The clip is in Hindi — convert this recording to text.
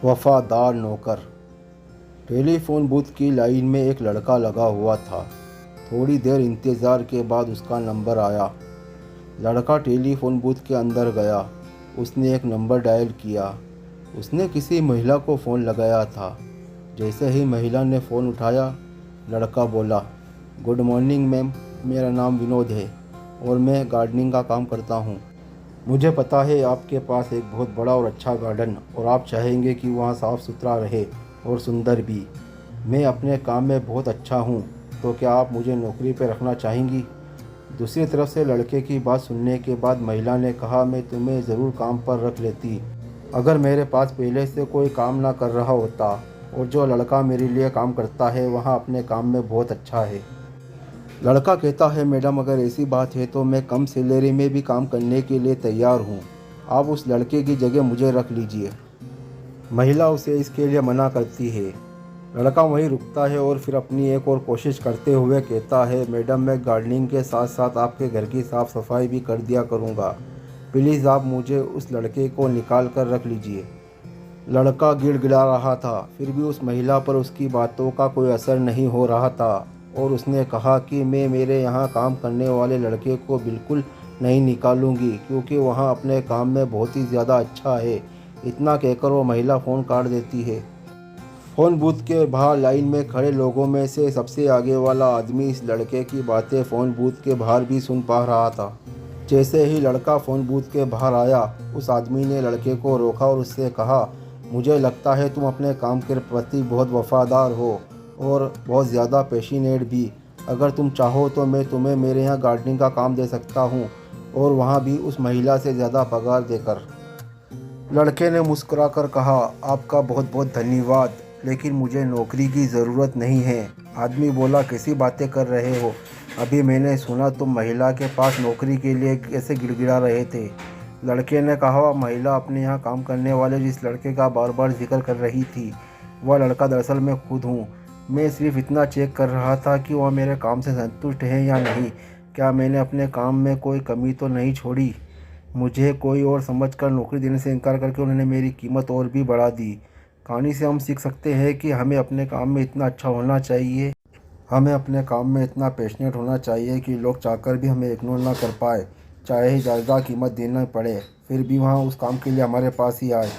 वफादार नौकर। टेलीफोन बूथ की लाइन में एक लड़का लगा हुआ था। थोड़ी देर इंतज़ार के बाद उसका नंबर आया। लड़का टेलीफोन बूथ के अंदर गया। उसने एक नंबर डायल किया। उसने किसी महिला को फ़ोन लगाया था। जैसे ही महिला ने फ़ोन उठाया, लड़का बोला, गुड मॉर्निंग मैम, मेरा नाम विनोद है और मैं गार्डनिंग का काम करता हूँ। मुझे पता है आपके पास एक बहुत बड़ा और अच्छा गार्डन और आप चाहेंगे कि वहाँ साफ़ सुथरा रहे और सुंदर भी। मैं अपने काम में बहुत अच्छा हूँ, तो क्या आप मुझे नौकरी पर रखना चाहेंगी? दूसरी तरफ से लड़के की बात सुनने के बाद महिला ने कहा, मैं तुम्हें ज़रूर काम पर रख लेती अगर मेरे पास पहले से कोई काम ना कर रहा होता, और जो लड़का मेरे लिए काम करता है वहाँ अपने काम में बहुत अच्छा है। लड़का कहता है, मैडम अगर ऐसी बात है तो मैं कम सैलरी में भी काम करने के लिए तैयार हूँ। आप उस लड़के की जगह मुझे रख लीजिए। महिला उसे इसके लिए मना करती है। लड़का वहीं रुकता है और फिर अपनी एक और कोशिश करते हुए कहता है, मैडम मैं गार्डनिंग के साथ साथ आपके घर की साफ़ सफाई भी कर दिया करूँगा। प्लीज़ आप मुझे उस लड़के को निकाल कर रख लीजिए। लड़का गिड़गिड़ा रहा था, फिर भी उस महिला पर उसकी बातों का कोई असर नहीं हो रहा था और उसने कहा कि मैं मेरे यहाँ काम करने वाले लड़के को बिल्कुल नहीं निकालूंगी, क्योंकि वहाँ अपने काम में बहुत ही ज़्यादा अच्छा है। इतना कहकर वो महिला फ़ोन काट देती है। फ़ोन बूथ के बाहर लाइन में खड़े लोगों में से सबसे आगे वाला आदमी इस लड़के की बातें फ़ोन बूथ के बाहर भी सुन पा रहा था। जैसे ही लड़का फ़ोन बूथ के बाहर आया, उस आदमी ने लड़के को रोका और उससे कहा, मुझे लगता है तुम अपने काम के प्रति बहुत वफादार हो और बहुत ज़्यादा पैशनेट भी। अगर तुम चाहो तो मैं तुम्हें मेरे यहाँ गार्डनिंग का काम दे सकता हूँ, और वहाँ भी उस महिला से ज़्यादा पगार देकर। लड़के ने मुस्कुराकर कहा, आपका बहुत बहुत धन्यवाद, लेकिन मुझे नौकरी की ज़रूरत नहीं है। आदमी बोला, कैसी बातें कर रहे हो? अभी मैंने सुना तुम महिला के पास नौकरी के लिए कैसे गिड़गिड़ा रहे थे। लड़के ने कहा, महिला अपने यहाँ काम करने वाले जिस लड़के का बार बार जिक्र कर रही थी, वह लड़का दरअसल मैं खुद हूँ। मैं सिर्फ इतना चेक कर रहा था कि वह मेरे काम से संतुष्ट है या नहीं। क्या मैंने अपने काम में कोई कमी तो नहीं छोड़ी? मुझे कोई और समझकर नौकरी देने से इनकार करके उन्होंने मेरी कीमत और भी बढ़ा दी। कहानी से हम सीख सकते हैं कि हमें अपने काम में इतना अच्छा होना चाहिए, हमें अपने काम में इतना पैशनेट होना चाहिए कि लोग चाहकर भी हमें इग्नोर ना कर पाए, चाहे ही ज़्यादा कीमत देना पड़े, फिर भी वहाँ उस काम के लिए हमारे पास ही आए।